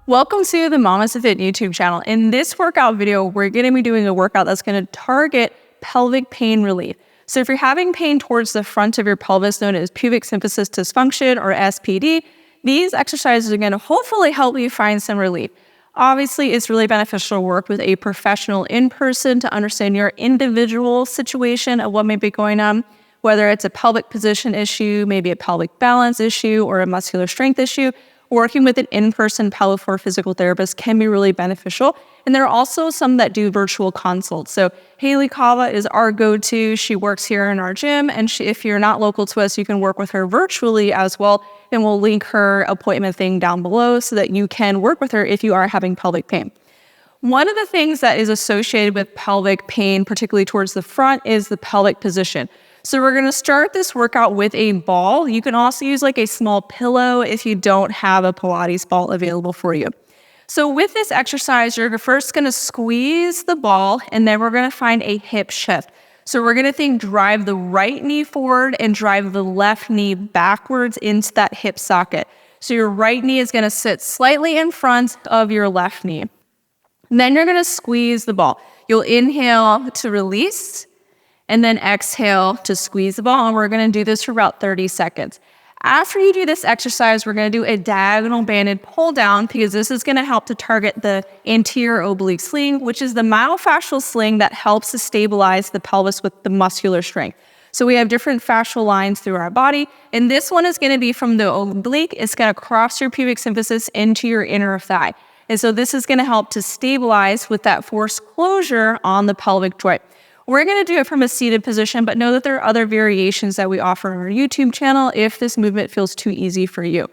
Welcome to the MamasteFit YouTube channel. In this workout video, we're going to be doing a workout that's going to target pelvic pain relief. So if you're having pain towards the front of your pelvis, known as pubic symphysis dysfunction or SPD, these exercises are going to hopefully help you find some relief. Obviously, it's really beneficial to work with a professional in person to understand your individual situation of what may be going on, whether it's a pelvic position issue, maybe a pelvic balance issue, or a muscular strength issue. Working with an in-person pelvic floor physical therapist can be really beneficial. And there are also some that do virtual consults. So Haley Kava is our go-to. She works here in our gym. And if you're not local to us, you can work with her virtually as well. And we'll link her appointment thing down below so that you can work with her if you are having pelvic pain. One of the things that is associated with pelvic pain, particularly towards the front, is the pelvic position. So we're going to start this workout with a ball. You can also use like a small pillow if you don't have a Pilates ball available for you. So with this exercise, you're first going to squeeze the ball, and then we're going to find a hip shift. So we're going to drive the right knee forward and drive the left knee backwards into that hip socket. So your right knee is going to sit slightly in front of your left knee. And then you're going to squeeze the ball. You'll inhale to release, and then exhale to squeeze the ball. And we're going to do this for about 30 seconds. After you do this exercise, we're going to do a diagonal banded pull down, because this is going to help to target the anterior oblique sling, which is the myofascial sling that helps to stabilize the pelvis with the muscular strength. So we have different fascial lines through our body, and this one is going to be from the oblique. It's going to cross your pubic symphysis into your inner thigh. And so this is going to help to stabilize with that forced closure on the pelvic joint. We're going to do it from a seated position, but know that there are other variations that we offer on our YouTube channel if this movement feels too easy for you.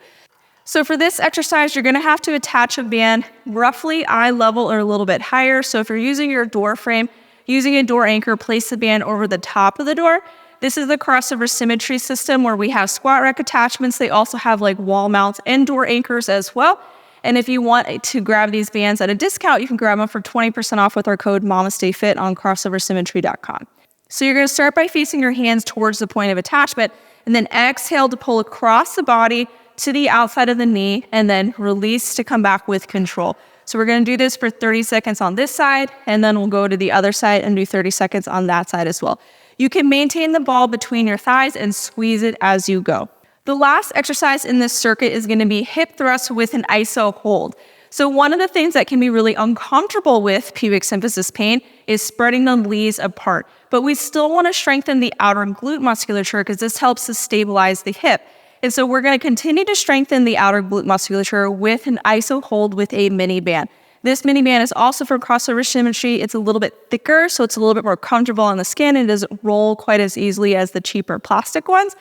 So for this exercise, you're going to have to attach a band roughly eye level or a little bit higher. So if you're using your door frame, using a door anchor, place the band over the top of the door. This is the crossover symmetry system where we have squat rack attachments. They also have like wall mounts and door anchors as well. And if you want to grab these bands at a discount, you can grab them for 20% off with our code MamasteFit on crossoversymmetry.com. So you're going to start by facing your hands towards the point of attachment, and then exhale to pull across the body to the outside of the knee, and then release to come back with control. So we're going to do this for 30 seconds on this side, and then we'll go to the other side and do 30 seconds on that side as well. You can maintain the ball between your thighs and squeeze it as you go. The last exercise in this circuit is going to be hip thrust with an iso hold. So one of the things that can be really uncomfortable with pubic symphysis pain is spreading the knees apart. But we still want to strengthen the outer glute musculature, because this helps to stabilize the hip. And so we're going to continue to strengthen the outer glute musculature with an iso hold with a mini band. This mini band is also for crossover symmetry. It's a little bit thicker, so it's a little bit more comfortable on the skin, and it doesn't roll quite as easily as the cheaper plastic ones.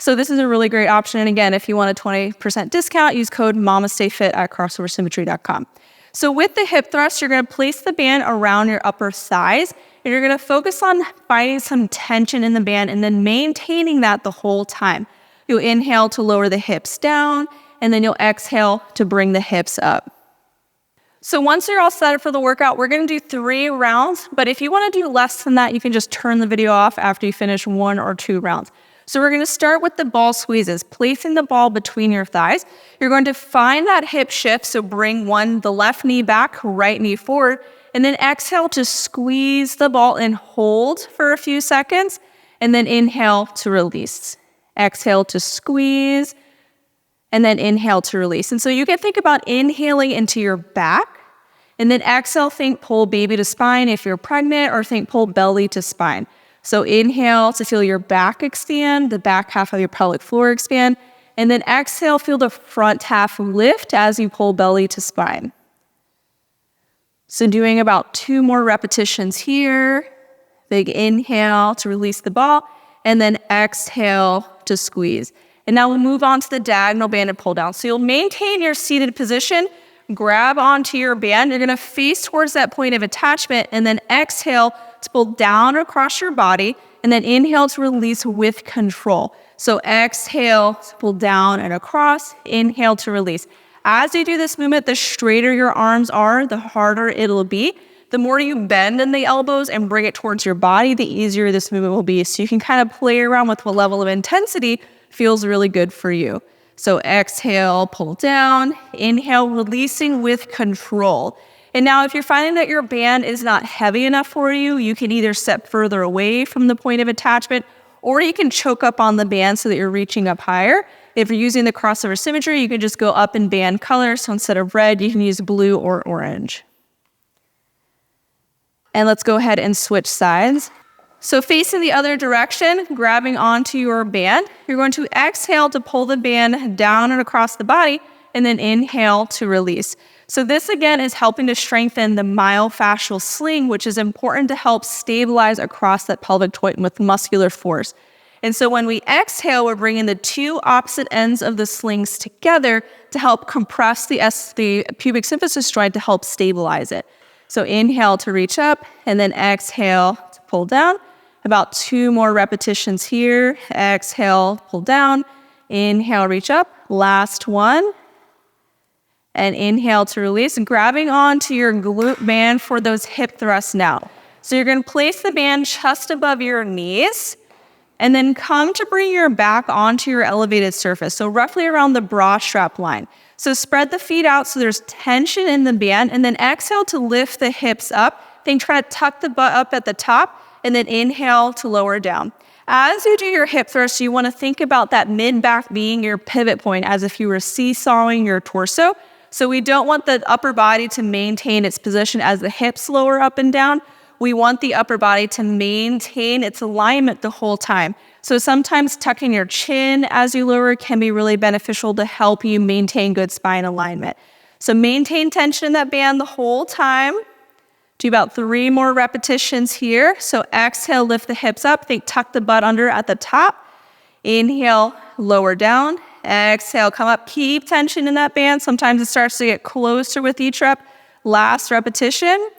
So this is a really great option. And again, if you want a 20% discount, use code MamasteFit at crossoversymmetry.com. So with the hip thrust, you're going to place the band around your upper thighs, and you're going to focus on finding some tension in the band and then maintaining that the whole time. You'll inhale to lower the hips down, and then you'll exhale to bring the hips up. So once you're all set up for the workout, we're going to do 3 rounds. But if you want to do less than that, you can just turn the video off after you finish 1 or 2 rounds. So we're going to start with the ball squeezes, placing the ball between your thighs. You're going to find that hip shift, so bring the left knee back, right knee forward, and then exhale to squeeze the ball and hold for a few seconds, and then inhale to release. Exhale to squeeze, and then inhale to release. And so you can think about inhaling into your back, and then exhale, think pull baby to spine if you're pregnant, or think pull belly to spine. So inhale to feel your back expand, the back half of your pelvic floor expand, and then exhale, feel the front half lift as you pull belly to spine. So doing about 2 more repetitions here. Big inhale to release the ball, and then exhale to squeeze. And now we'll move on to the diagonal banded pull down. So you'll maintain your seated position, grab onto your band. You're going to face towards that point of attachment, and then exhale to pull down across your body, and then inhale to release with control. So exhale to pull down and across, inhale to release. As you do this movement, the straighter your arms are, the harder it'll be. The more you bend in the elbows and bring it towards your body, the easier this movement will be. So you can kind of play around with what level of intensity feels really good for you. So exhale, pull down, inhale, releasing with control. And now if you're finding that your band is not heavy enough for you, you can either step further away from the point of attachment, or you can choke up on the band so that you're reaching up higher. If you're using the crossover symmetry, you can just go up in band color. So instead of red, you can use blue or orange. And let's go ahead and switch sides. So facing the other direction, grabbing onto your band, you're going to exhale to pull the band down and across the body, and then inhale to release. So this again is helping to strengthen the myofascial sling, which is important to help stabilize across that pelvic joint with muscular force. And so when we exhale, we're bringing the two opposite ends of the slings together to help compress the pubic symphysis joint to help stabilize it. So inhale to reach up, and then exhale to pull down. About 2 more repetitions here. Exhale, pull down. Inhale, reach up. Last one. And inhale to release. Grabbing onto your glute band for those hip thrusts now. So you're going to place the band just above your knees, and then come to bring your back onto your elevated surface. So roughly around the bra strap line. So spread the feet out so there's tension in the band, and then exhale to lift the hips up. Then try to tuck the butt up at the top, and then inhale to lower down. As you do your hip thrust, you want to think about that mid-back being your pivot point, as if you were seesawing your torso. So we don't want the upper body to maintain its position as the hips lower up and down. We want the upper body to maintain its alignment the whole time. So sometimes tucking your chin as you lower can be really beneficial to help you maintain good spine alignment. So maintain tension in that band the whole time. Do about 3 more repetitions here. So exhale, lift the hips up. Think tuck the butt under at the top. Inhale, lower down. Exhale, come up. Keep tension in that band. Sometimes it starts to get closer with each rep. Last repetition.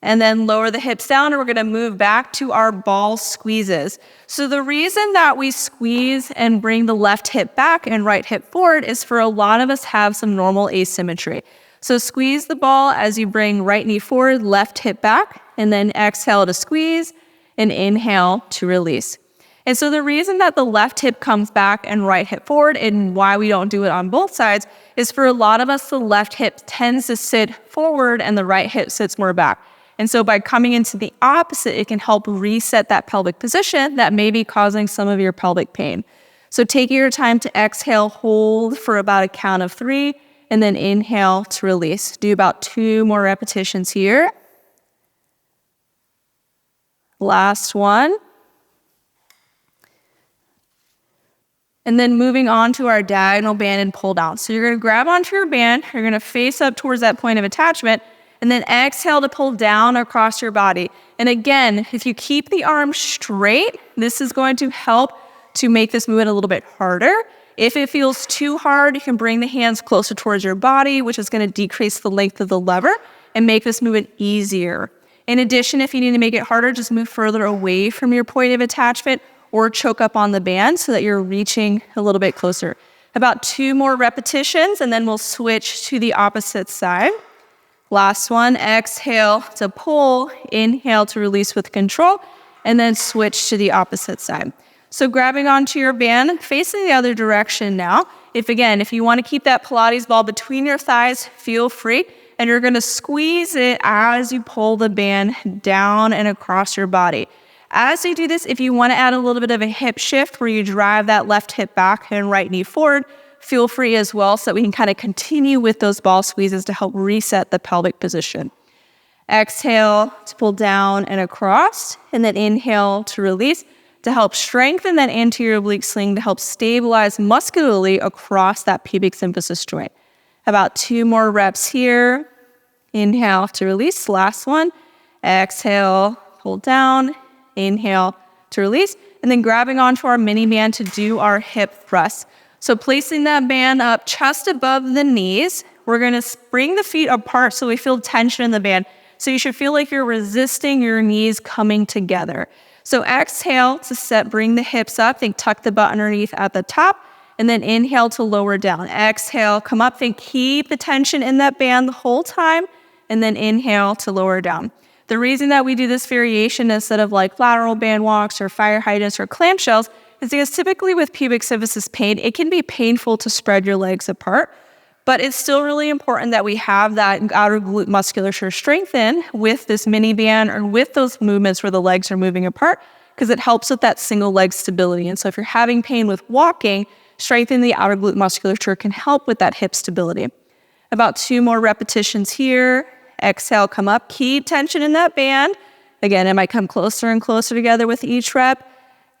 And then lower the hips down, and we're gonna move back to our ball squeezes. So the reason that we squeeze and bring the left hip back and right hip forward is for a lot of us have some normal asymmetry. So squeeze the ball as you bring right knee forward, left hip back, and then exhale to squeeze and inhale to release. And so the reason that the left hip comes back and right hip forward, and why we don't do it on both sides, is for a lot of us, the left hip tends to sit forward and the right hip sits more back. And so by coming into the opposite, it can help reset that pelvic position that may be causing some of your pelvic pain. So taking your time to exhale, hold for about a count of 3, and then inhale to release. Do about 2 more repetitions here. Last one. And then moving on to our diagonal band and pull down. So you're gonna grab onto your band, you're gonna face up towards that point of attachment, and then exhale to pull down across your body. And again, if you keep the arms straight, this is going to help to make this movement a little bit harder. If it feels too hard, you can bring the hands closer towards your body, which is going to decrease the length of the lever and make this movement easier. In addition, if you need to make it harder, just move further away from your point of attachment or choke up on the band so that you're reaching a little bit closer. About 2 more repetitions, and then we'll switch to the opposite side. Last one, exhale to pull, inhale to release with control, and then switch to the opposite side. So grabbing onto your band, facing the other direction now. If you want to keep that Pilates ball between your thighs, feel free. And you're going to squeeze it as you pull the band down and across your body. As you do this, if you want to add a little bit of a hip shift where you drive that left hip back and right knee forward, feel free as well so that we can kind of continue with those ball squeezes to help reset the pelvic position. Exhale to pull down and across, and then inhale to release to help strengthen that anterior oblique sling to help stabilize muscularly across that pubic symphysis joint. About 2 more reps here. Inhale to release. Last one. Exhale, pull down. Inhale to release. And then grabbing onto our mini band to do our hip thrust. So placing that band up just above the knees. We're going to bring the feet apart so we feel tension in the band. So you should feel like you're resisting your knees coming together. So exhale to bring the hips up. Think tuck the butt underneath at the top. And then inhale to lower down. Exhale, come up. Think keep the tension in that band the whole time. And then inhale to lower down. The reason that we do this variation instead of like lateral band walks or fire hydrants or clamshells is because typically with pubic symphysis pain, it can be painful to spread your legs apart, but it's still really important that we have that outer glute musculature strengthened with this mini band or with those movements where the legs are moving apart, because it helps with that single leg stability. And so if you're having pain with walking, strengthening the outer glute musculature can help with that hip stability. About 2 more repetitions here. Exhale, come up, keep tension in that band. Again, it might come closer and closer together with each rep.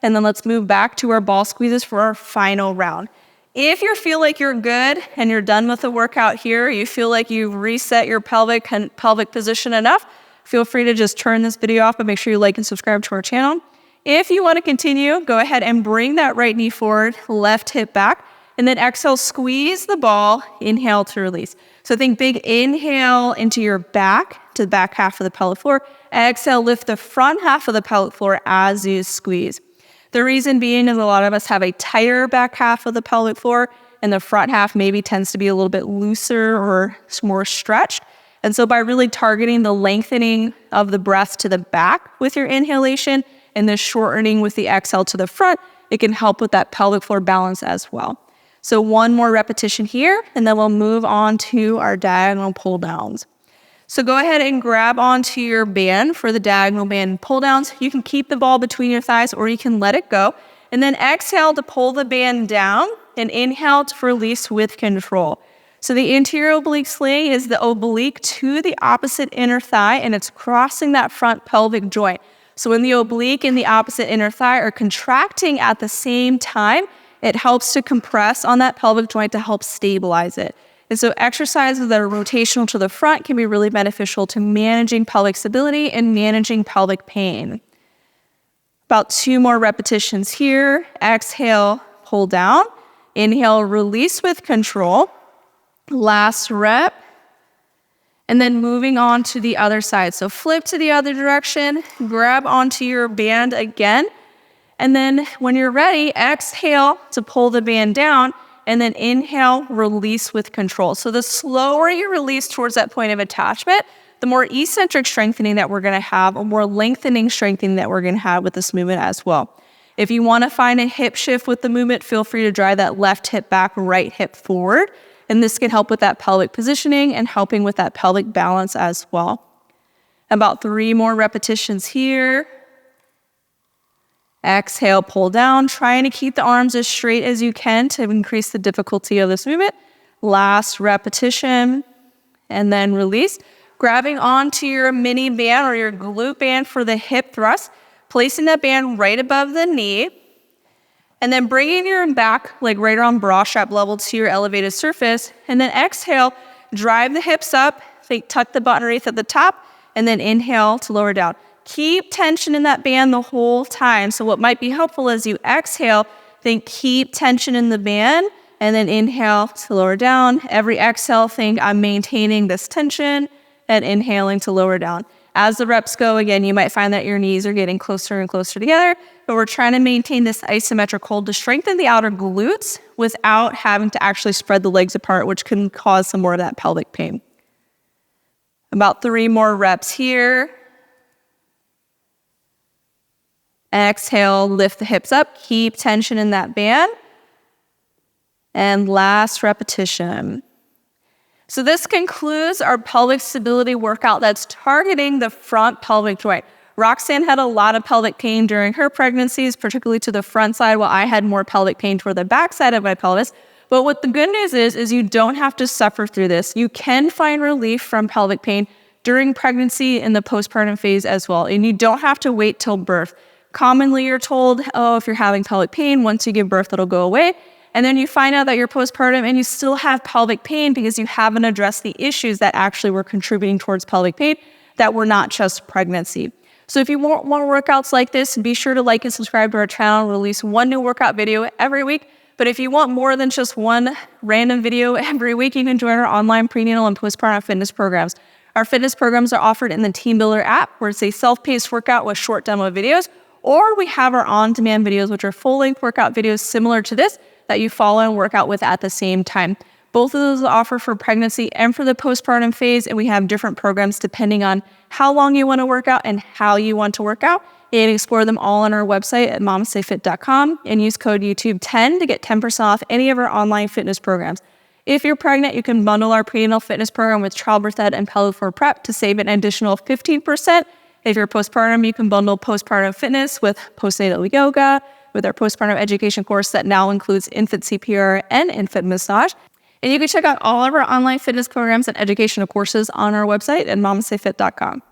And then let's move back to our ball squeezes for our final round. If you feel like you're good and you're done with the workout here, you feel like you've reset your pelvic position enough, feel free to just turn this video off, but make sure you like and subscribe to our channel. If you want to continue, go ahead and bring that right knee forward, left hip back, and then exhale, squeeze the ball, inhale to release. So think big inhale into your back, to the back half of the pelvic floor. Exhale, lift the front half of the pelvic floor as you squeeze. The reason being is a lot of us have a tighter back half of the pelvic floor, and the front half maybe tends to be a little bit looser or more stretched. And so by really targeting the lengthening of the breath to the back with your inhalation and the shortening with the exhale to the front, it can help with that pelvic floor balance as well. So 1 more repetition here, and then we'll move on to our diagonal pull downs. So go ahead and grab onto your band for the diagonal band pull downs. You can keep the ball between your thighs or you can let it go. And then exhale to pull the band down and inhale to release with control. So the anterior oblique sling is the oblique to the opposite inner thigh, and it's crossing that front pelvic joint. So when the oblique and the opposite inner thigh are contracting at the same time, it helps to compress on that pelvic joint to help stabilize it. And so exercises that are rotational to the front can be really beneficial to managing pelvic stability and managing pelvic pain. About 2 more repetitions here. Exhale, pull down. Inhale, release with control. Last rep. And then moving on to the other side. So flip to the other direction, grab onto your band again. And then when you're ready, exhale to pull the band down. And then inhale, release with control. So the slower you release towards that point of attachment, the more eccentric strengthening that we're going to have, or more lengthening strengthening that we're going to have with this movement as well. If you want to find a hip shift with the movement, feel free to drive that left hip back, right hip forward. And this can help with that pelvic positioning and helping with that pelvic balance as well. About 3 more repetitions here. Exhale, pull down, trying to keep the arms as straight as you can to increase the difficulty of this movement. Last repetition, and then release. Grabbing onto your mini band or your glute band for the hip thrust, placing that band right above the knee, and then bringing your back like right around bra strap level to your elevated surface, and then exhale, drive the hips up, tuck the butt underneath at the top, and then inhale to lower down. Keep tension in that band the whole time. So what might be helpful as you exhale, think keep tension in the band, and then inhale to lower down. Every exhale, think I'm maintaining this tension, and inhaling to lower down. As the reps go, again, you might find that your knees are getting closer and closer together, but we're trying to maintain this isometric hold to strengthen the outer glutes without having to actually spread the legs apart, which can cause some more of that pelvic pain. About 3 more reps here. Exhale, lift the hips up, keep tension in that band. And last repetition. So this concludes our pelvic stability workout that's targeting the front pelvic joint. Roxanne had a lot of pelvic pain during her pregnancies, particularly to the front side, while I had more pelvic pain toward the back side of my pelvis. But what the good news is you don't have to suffer through this. You can find relief from pelvic pain during pregnancy and the postpartum phase as well. And you don't have to wait till birth. Commonly, you're told, oh, if you're having pelvic pain, once you give birth, it'll go away. And then you find out that you're postpartum and you still have pelvic pain because you haven't addressed the issues that actually were contributing towards pelvic pain that were not just pregnancy. So if you want more workouts like this, be sure to like and subscribe to our channel. We'll release 1 new workout video every week. But if you want more than just 1 random video every week, you can join our online prenatal and postpartum fitness programs. Our fitness programs are offered in the Team Builder app, where it's a self-paced workout with short demo videos. Or we have our on-demand videos, which are full-length workout videos similar to this that you follow and work out with at the same time. Both of those offer for pregnancy and for the postpartum phase, and we have different programs depending on how long you want to work out and how you want to work out. You can explore them all on our website at MamasteFit.com and use code YouTube10 to get 10% off any of our online fitness programs. If you're pregnant, you can bundle our prenatal fitness program with Childbirth Ed and Pelvic Floor Prep to save an additional 15%. If you're postpartum, you can bundle postpartum fitness with postnatal yoga, with our postpartum education course that now includes infant CPR and infant massage. And you can check out all of our online fitness programs and educational courses on our website at MamasteFit.com.